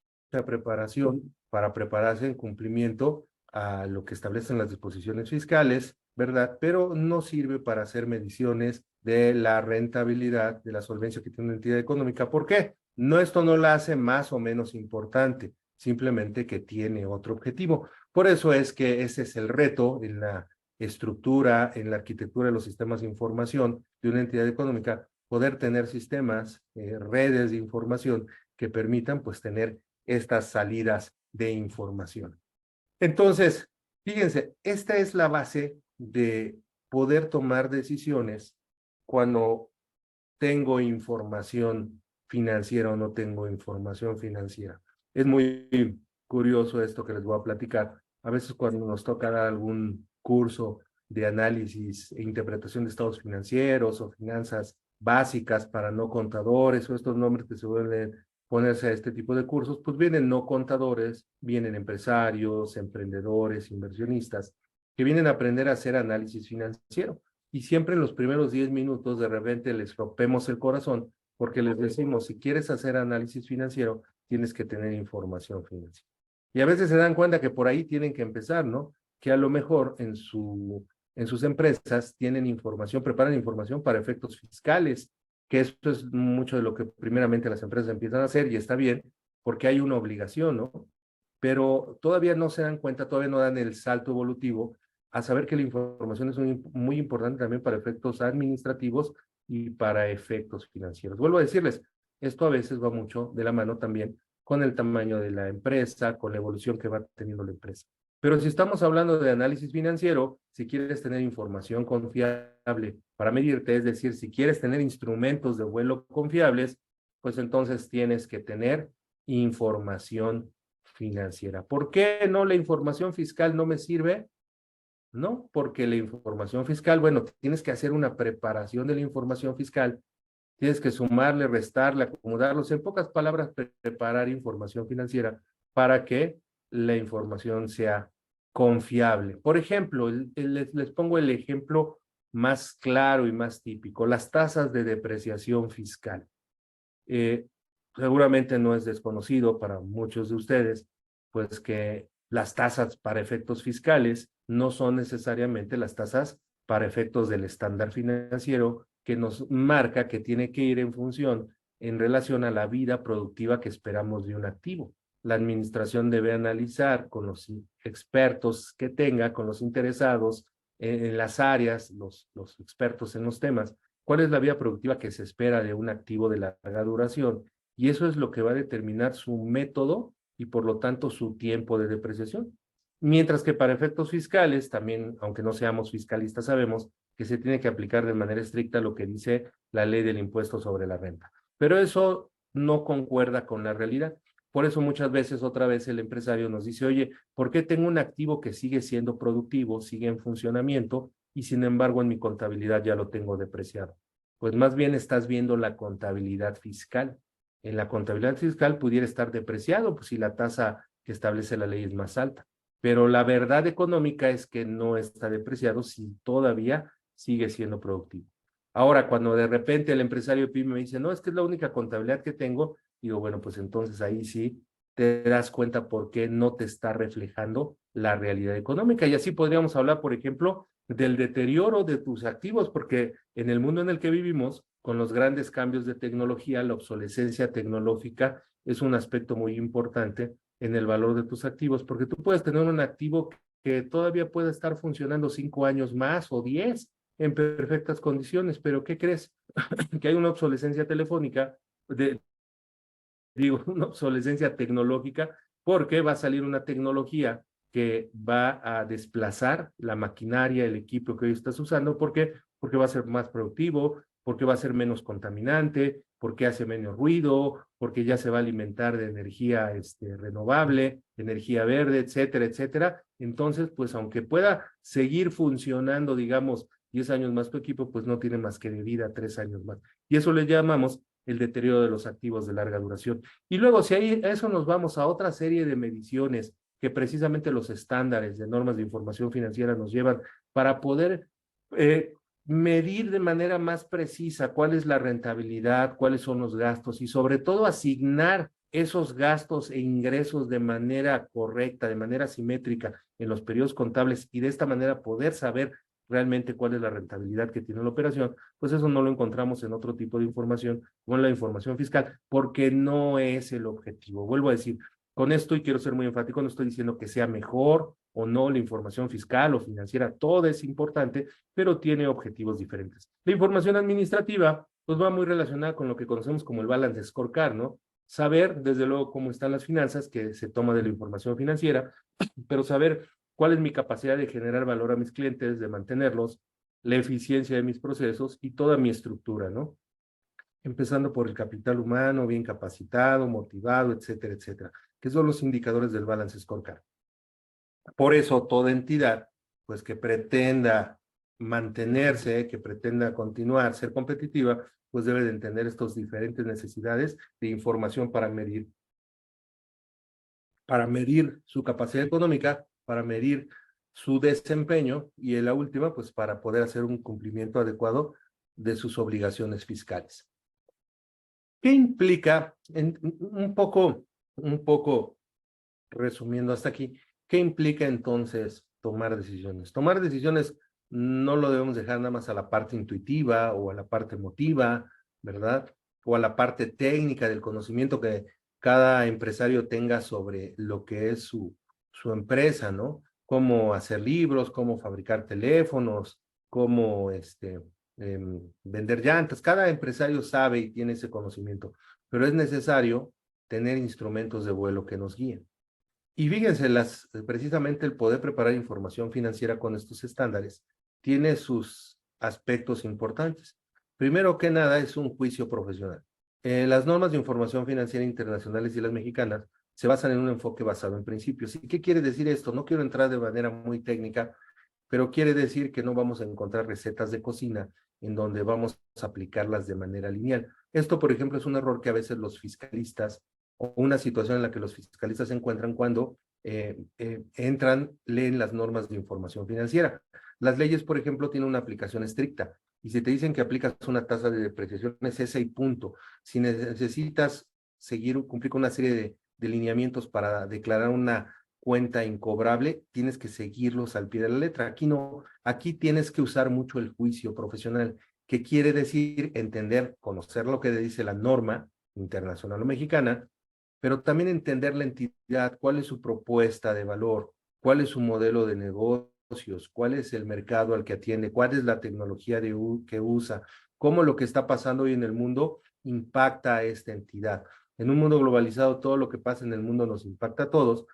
preparación para prepararse en cumplimiento a lo que establecen las disposiciones fiscales, ¿verdad? Pero no sirve para hacer mediciones de la rentabilidad, de la solvencia que tiene una entidad económica. ¿Por qué? No, esto no la hace más o menos importante, simplemente que tiene otro objetivo. Por eso es que ese es el reto en la estructura, en la arquitectura de los sistemas de información de una entidad económica, poder tener sistemas, redes de información que permitan pues tener estas salidas de información. Entonces, fíjense, esta es la base de poder tomar decisiones cuando tengo información financiera o no tengo información financiera. Es muy curioso esto que les voy a platicar. A veces cuando nos toca dar algún curso de análisis e interpretación de estados financieros o finanzas básicas para no contadores o estos nombres que se suelen ponerse a este tipo de cursos, pues vienen no contadores, vienen empresarios, emprendedores, inversionistas, que vienen a aprender a hacer análisis financiero. Y siempre en los primeros 10 minutos de repente les rompemos el corazón porque les decimos, si quieres hacer análisis financiero, tienes que tener información financiera. Y a veces se dan cuenta que por ahí tienen que empezar, ¿no? Que a lo mejor en sus empresas tienen información, preparan información para efectos fiscales, que esto es mucho de lo que primeramente las empresas empiezan a hacer y está bien, porque hay una obligación, ¿no? Pero todavía no se dan cuenta, todavía no dan el salto evolutivo a saber que la información es muy importante también para efectos administrativos y para efectos financieros. Vuelvo a decirles, esto a veces va mucho de la mano también con el tamaño de la empresa, con la evolución que va teniendo la empresa. Pero si estamos hablando de análisis financiero, si quieres tener información confiable para medirte, es decir, si quieres tener instrumentos de vuelo confiables, pues entonces tienes que tener información financiera. ¿Por qué no la información fiscal no me sirve? No, porque la información fiscal, bueno, tienes que hacer una preparación de la información fiscal, tienes que sumarle, restarle, acomodarlos, en pocas palabras, preparar información financiera para que la información sea confiable. Por ejemplo, les pongo el ejemplo más claro y más típico, las tasas de depreciación fiscal. Eh, Seguramente no es desconocido para muchos de ustedes, pues que las tasas para efectos fiscales no son necesariamente las tasas para efectos del estándar financiero que nos marca que tiene que ir en función en relación a la vida productiva que esperamos de un activo. La administración debe analizar con los expertos que tenga, con los interesados en las áreas, los expertos en los temas, cuál es la vida productiva que se espera de un activo de larga duración. Y eso es lo que va a determinar su método y por lo tanto su tiempo de depreciación. Mientras que para efectos fiscales, también, aunque no seamos fiscalistas, sabemos que se tiene que aplicar de manera estricta lo que dice la ley del impuesto sobre la renta. Pero eso no concuerda con la realidad. Por eso muchas veces otra vez el empresario nos dice, oye, ¿por qué tengo un activo que sigue siendo productivo, sigue en funcionamiento y sin embargo en mi contabilidad ya lo tengo depreciado? Pues más bien estás viendo la contabilidad fiscal. En la contabilidad fiscal pudiera estar depreciado, pues si la tasa que establece la ley es más alta. Pero la verdad económica es que no está depreciado si todavía sigue siendo productivo. Ahora, cuando de repente el empresario PYME me dice, no, es que es la única contabilidad que tengo, digo, bueno, pues entonces ahí sí te das cuenta por qué no te está reflejando la realidad económica. Y así podríamos hablar, por ejemplo, del deterioro de tus activos, porque en el mundo en el que vivimos, con los grandes cambios de tecnología, la obsolescencia tecnológica es un aspecto muy importante en el valor de tus activos, porque tú puedes tener un activo que todavía puede estar funcionando 5 años más o 10 en perfectas condiciones, pero ¿qué crees? Que hay una obsolescencia telefónica digo, una obsolescencia tecnológica, porque va a salir una tecnología que va a desplazar la maquinaria, el equipo que hoy estás usando. ¿Por qué? Porque va a ser más productivo, porque va a ser menos contaminante, porque hace menos ruido, porque ya se va a alimentar de energía renovable, energía verde, etcétera, etcétera. Entonces, pues aunque pueda seguir funcionando, digamos, 10 años más tu equipo, pues no tiene más que de vida 3 años más. Y eso le llamamos el deterioro de los activos de larga duración. Y luego, si ahí a eso nos vamos a otra serie de mediciones que precisamente los estándares de normas de información financiera nos llevan para poder medir de manera más precisa cuál es la rentabilidad, cuáles son los gastos y sobre todo asignar esos gastos e ingresos de manera correcta, de manera simétrica en los periodos contables y de esta manera poder saber realmente cuál es la rentabilidad que tiene la operación, pues eso no lo encontramos en otro tipo de información, como en la información fiscal, porque no es el objetivo. Vuelvo a decir, con esto, y quiero ser muy enfático, no estoy diciendo que sea mejor o no la información fiscal o financiera, todo es importante, pero tiene objetivos diferentes. La información administrativa, pues va muy relacionada con lo que conocemos como el balance scorecard, ¿no? Saber, desde luego, cómo están las finanzas, que se toma de la información financiera, pero saber cuál es mi capacidad de generar valor a mis clientes, de mantenerlos, la eficiencia de mis procesos y toda mi estructura, ¿no? Empezando por el capital humano, bien capacitado, motivado, etcétera, etcétera, que son los indicadores del balance scorecard. Por eso, toda entidad, pues que pretenda mantenerse, que pretenda continuar, ser competitiva, pues debe de entender estas diferentes necesidades de información para medir su capacidad económica, para medir su desempeño y en la última, pues para poder hacer un cumplimiento adecuado de sus obligaciones fiscales. ¿Qué implica, un poco resumiendo hasta aquí, qué implica entonces tomar decisiones? Tomar decisiones no lo debemos dejar nada más a la parte intuitiva o a la parte emotiva, ¿verdad? O a la parte técnica del conocimiento que cada empresario tenga sobre lo que es su empresa, ¿no? Cómo hacer libros, cómo fabricar teléfonos, cómo vender llantas. Cada empresario sabe y tiene ese conocimiento, pero es necesario tener instrumentos de vuelo que nos guíen. Y fíjense, precisamente el poder preparar información financiera con estos estándares tiene sus aspectos importantes. Primero que nada, es un juicio profesional. Las normas de información financiera internacionales y las mexicanas se basan en un enfoque basado en principios. ¿Y qué quiere decir esto? No quiero entrar de manera muy técnica, pero quiere decir que no vamos a encontrar recetas de cocina en donde vamos a aplicarlas de manera lineal. Esto, por ejemplo, es un error que a veces los fiscalistas o una situación en la que los fiscalistas se encuentran cuando leen las normas de información financiera. Las leyes, por ejemplo, tienen una aplicación estricta y si te dicen que aplicas una tasa de depreciación es esa y punto. Si necesitas cumplir con una serie de lineamientos para declarar una cuenta incobrable, tienes que seguirlos al pie de la letra. Aquí no, aquí tienes que usar mucho el juicio profesional, que quiere decir entender, conocer lo que dice la norma internacional o mexicana, pero también entender la entidad, cuál es su propuesta de valor, cuál es su modelo de negocios, cuál es el mercado al que atiende, cuál es la tecnología que usa, cómo lo que está pasando hoy en el mundo impacta a esta entidad. En un mundo globalizado, todo lo que pasa en el mundo nos impacta a todos,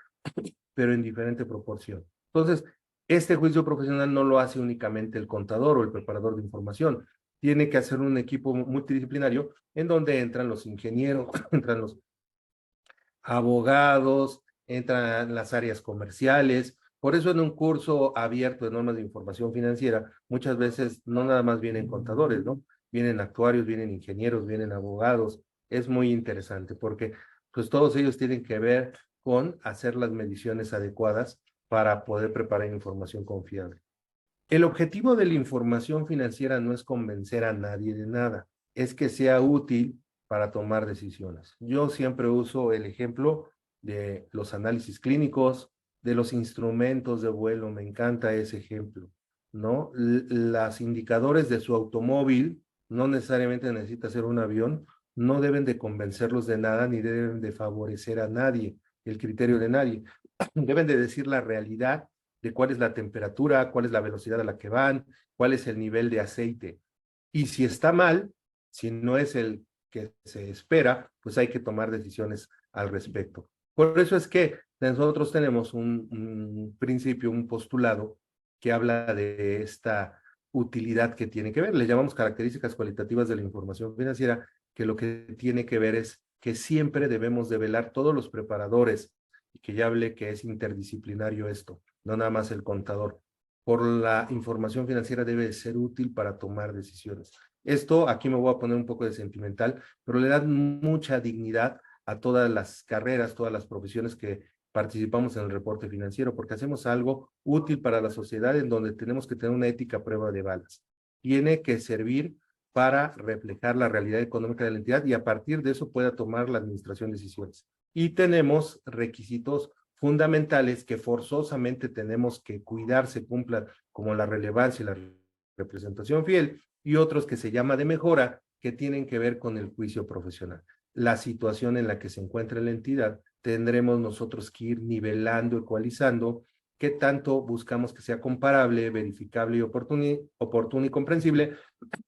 pero en diferente proporción. Entonces, este juicio profesional no lo hace únicamente el contador o el preparador de información. Tiene que hacer un equipo multidisciplinario en donde entran los ingenieros, entran los abogados, entran las áreas comerciales. Por eso en un curso abierto de normas de información financiera, muchas veces no nada más vienen contadores, ¿no? Vienen actuarios, vienen ingenieros, vienen abogados. Es muy interesante porque pues todos ellos tienen que ver con hacer las mediciones adecuadas para poder preparar información confiable. El objetivo de la información financiera no es convencer a nadie de nada, es que sea útil para tomar decisiones. Yo siempre uso el ejemplo de los análisis clínicos, de los instrumentos de vuelo, me encanta ese ejemplo, ¿no? Los indicadores de su automóvil, no necesariamente necesita ser un avión, no deben de convencerlos de nada ni deben de favorecer a nadie, el criterio de nadie. Deben de decir la realidad de cuál es la temperatura, cuál es la velocidad a la que van, cuál es el nivel de aceite. Y si está mal, si no es el que se espera, pues hay que tomar decisiones al respecto. Por eso es que nosotros tenemos un principio, un postulado que habla de esta utilidad que tiene que ver. Le llamamos características cualitativas de la información financiera, que lo que tiene que ver es que siempre debemos de velar todos los preparadores, y que ya hablé que es interdisciplinario esto, no nada más el contador. Por la información financiera debe ser útil para tomar decisiones. Esto, aquí me voy a poner un poco de sentimental, pero le da mucha dignidad a todas las carreras, todas las profesiones que participamos en el reporte financiero, porque hacemos algo útil para la sociedad en donde tenemos que tener una ética a prueba de balas. Tiene que servir para reflejar la realidad económica de la entidad y a partir de eso pueda tomar la administración decisiones. Y tenemos requisitos fundamentales que forzosamente tenemos que cuidar se cumplan, como la relevancia y la representación fiel, y otros que se llama de mejora, que tienen que ver con el juicio profesional. La situación en la que se encuentra la entidad, tendremos nosotros que ir nivelando, ecualizando, qué tanto buscamos que sea comparable, verificable y oportuno y comprensible,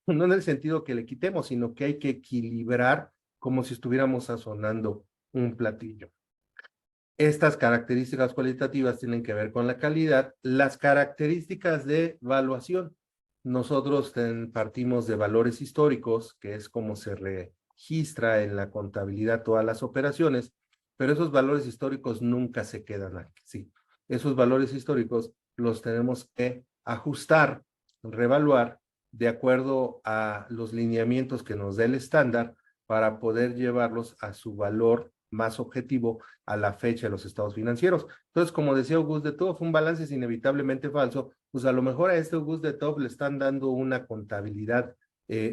no en el sentido que le quitemos, sino que hay que equilibrar como si estuviéramos sazonando un platillo. Estas características cualitativas tienen que ver con la calidad. Las características de evaluación. Nosotros partimos de valores históricos, que es como se registra en la contabilidad todas las operaciones, pero esos valores históricos nunca se quedan así. Esos valores históricos los tenemos que ajustar, reevaluar de acuerdo a los lineamientos que nos dé el estándar para poder llevarlos a su valor más objetivo a la fecha de los estados financieros. Entonces, como decía Auguste de Tove, un balance es inevitablemente falso, pues a lo mejor a este Auguste de Tove le están dando una contabilidad,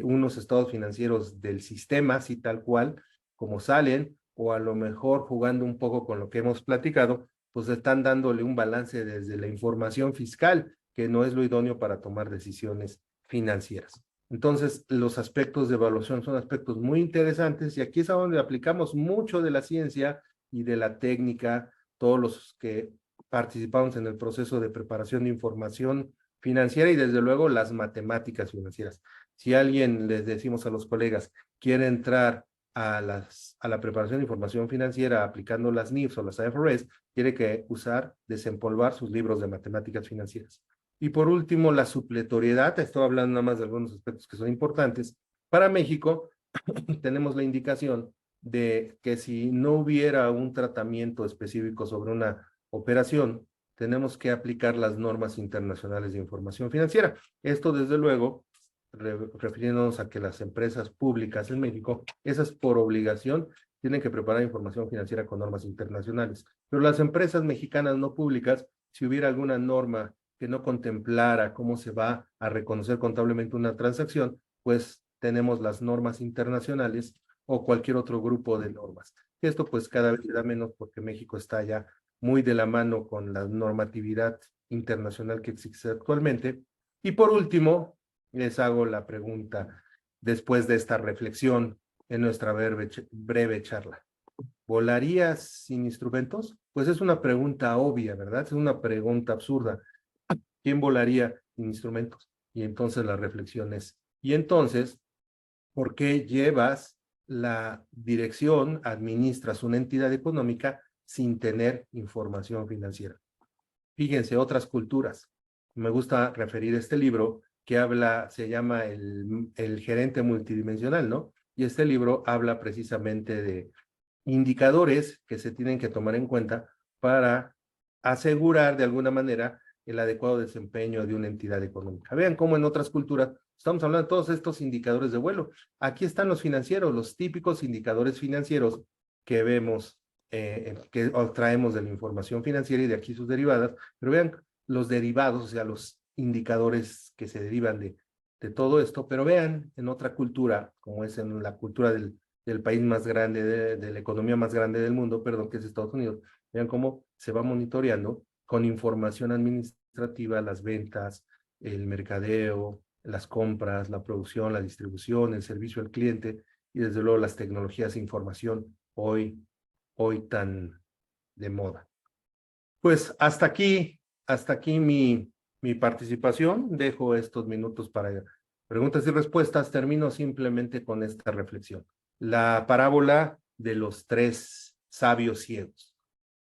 unos estados financieros del sistema, así tal cual, como salen, o a lo mejor jugando un poco con lo que hemos platicado, pues están dándole un balance desde la información fiscal, que no es lo idóneo para tomar decisiones financieras. Entonces, los aspectos de evaluación son aspectos muy interesantes y aquí es a donde aplicamos mucho de la ciencia y de la técnica, todos los que participamos en el proceso de preparación de información financiera y desde luego las matemáticas financieras. Si alguien, les decimos a los colegas, quiere entrar a la preparación de información financiera aplicando las NIFs o las IFRS, tiene que desempolvar sus libros de matemáticas financieras. Y por último, la supletoriedad. Estoy hablando nada más de algunos aspectos que son importantes. Para México, tenemos la indicación de que si no hubiera un tratamiento específico sobre una operación, tenemos que aplicar las normas internacionales de información financiera. Esto, desde luego, refiriéndonos a que las empresas públicas en México, esas por obligación, tienen que preparar información financiera con normas internacionales. Pero las empresas mexicanas no públicas, si hubiera alguna norma que no contemplara cómo se va a reconocer contablemente una transacción, pues tenemos las normas internacionales o cualquier otro grupo de normas. Esto pues cada vez da menos porque México está ya muy de la mano con la normatividad internacional que existe actualmente. Y por último, les hago la pregunta después de esta reflexión en nuestra breve charla. ¿Volarías sin instrumentos? Pues es una pregunta obvia, ¿verdad? Es una pregunta absurda. ¿Quién volaría sin instrumentos? Y entonces la reflexión es, ¿y entonces por qué llevas la dirección, administras una entidad económica sin tener información financiera? Fíjense, otras culturas. Me gusta referir este libro que habla, se llama el gerente multidimensional, ¿no? Y este libro habla precisamente de indicadores que se tienen que tomar en cuenta para asegurar de alguna manera el adecuado desempeño de una entidad económica. Vean cómo en otras culturas estamos hablando de todos estos indicadores de vuelo. Aquí están los financieros, los típicos indicadores financieros que vemos, que traemos de la información financiera y de aquí sus derivadas, pero vean los derivados, o sea, los indicadores que se derivan de todo esto, pero vean en otra cultura, como es en la cultura del país más grande, de la economía más grande del mundo, perdón, que es Estados Unidos. Vean cómo se va monitoreando con información administrativa las ventas, el mercadeo, las compras, la producción, la distribución, el servicio al cliente y desde luego las tecnologías de información hoy tan de moda. Pues hasta aquí mi participación. Dejo estos minutos para preguntas y respuestas. Termino simplemente con esta reflexión. la parábola de los tres sabios ciegos.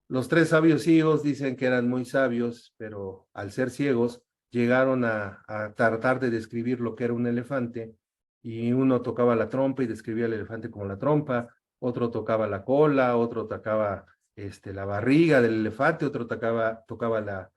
Los tres sabios ciegos dicen que eran muy sabios, pero al ser ciegos llegaron a tratar de describir lo que era un elefante, y uno tocaba la trompa y describía el elefante como la trompa, otro tocaba la cola, otro tocaba la barriga del elefante, otro tocaba la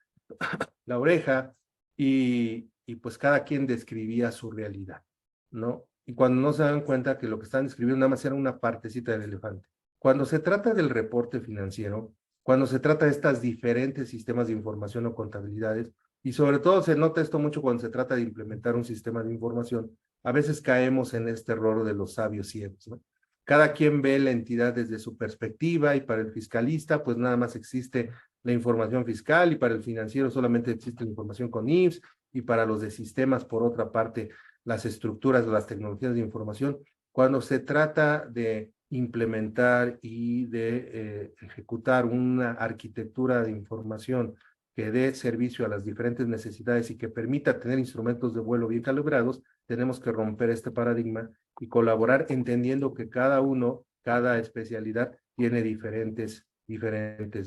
oreja, y pues cada quien describía su realidad, ¿no? Y cuando no se dan cuenta que lo que estaban describiendo nada más era una partecita del elefante. Cuando se trata del reporte financiero, cuando se trata de estos diferentes sistemas de información o contabilidades, y sobre todo se nota esto mucho cuando se trata de implementar un sistema de información, a veces caemos en este error de los sabios ciegos, ¿no? Cada quien ve la entidad desde su perspectiva, y para el fiscalista pues nada más existe la información fiscal, y para el financiero solamente existe la información con IMSS, y para los de sistemas, por otra parte, las estructuras, las tecnologías de información. Cuando se trata de implementar y de ejecutar una arquitectura de información que dé servicio a las diferentes necesidades y que permita tener instrumentos de vuelo bien calibrados, tenemos que romper este paradigma y colaborar entendiendo que cada especialidad tiene diferentes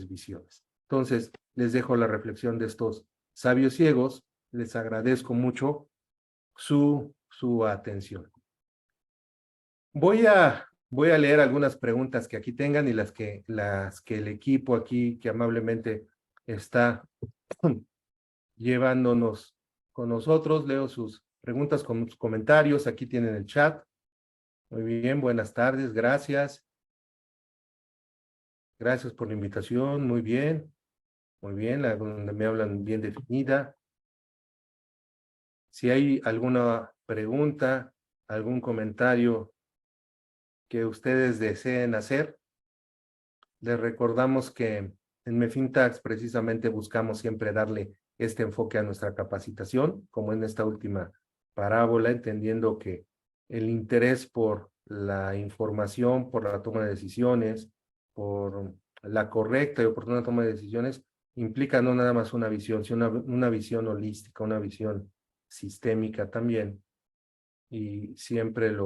visiones. Entonces, les dejo la reflexión de estos sabios ciegos. Les agradezco mucho su atención. Voy a leer algunas preguntas que aquí tengan, y las que el equipo aquí, que amablemente está llevándonos con nosotros, leo sus preguntas con sus comentarios. Aquí tienen el chat. Muy bien, buenas tardes, gracias. Gracias por la invitación, muy bien, donde me hablan bien definida. Si hay alguna pregunta, algún comentario que ustedes deseen hacer, les recordamos que en MEFINTAX precisamente buscamos siempre darle este enfoque a nuestra capacitación, como en esta última parábola, entendiendo que el interés por la información, por la toma de decisiones, por la correcta y oportuna toma de decisiones, implica no nada más una visión, sino una visión holística, una visión sistémica también. Y siempre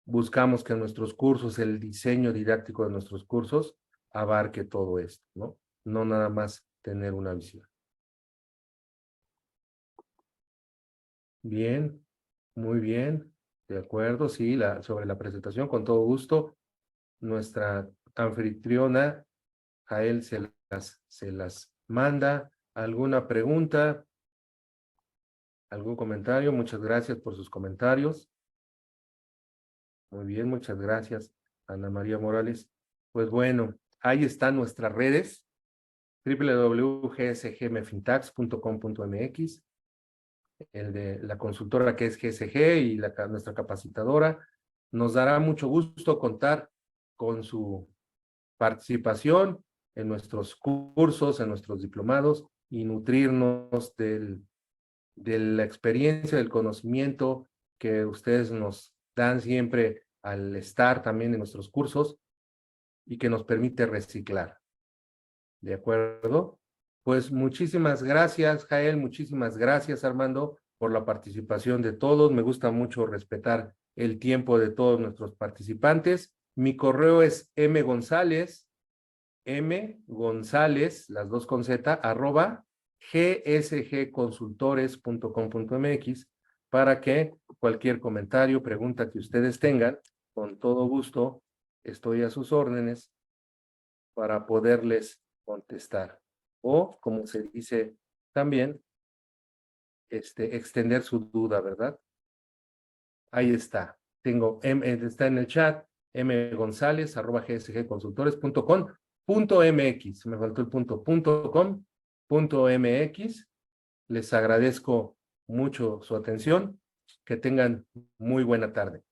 buscamos que en nuestros cursos, el diseño didáctico de nuestros cursos, abarque todo esto, ¿no? No nada más tener una visión. Bien, muy bien, de acuerdo, sí, sobre la presentación, con todo gusto. Nuestra anfitriona, Jael, se las manda. ¿Alguna pregunta? ¿Algún comentario? Muchas gracias por sus comentarios. Muy bien, muchas gracias, Ana María Morales. Pues bueno, ahí están nuestras redes: www.gsgmefintax.com.mx, el de la consultora, que es GSG, y nuestra capacitadora. Nos dará mucho gusto contar con su participación en nuestros cursos, en nuestros diplomados, y nutrirnos de la experiencia, del conocimiento que ustedes nos dan siempre al estar también en nuestros cursos, y que nos permite reciclar. ¿De acuerdo? Pues muchísimas gracias, Jael, muchísimas gracias, Armando, por la participación de todos. Me gusta mucho respetar el tiempo de todos nuestros participantes. Mi correo es mgonzalez, las dos con Z, @gsgconsultores.com.mx, para que cualquier comentario, pregunta que ustedes tengan, con todo gusto estoy a sus órdenes para poderles contestar. O, como se dice también, extender su duda, ¿verdad? Ahí está. Está en el chat, mgonzalez@gsgconsultores.com.mx. Me faltó el .com.mx. Les agradezco mucho su atención. Que tengan muy buena tarde.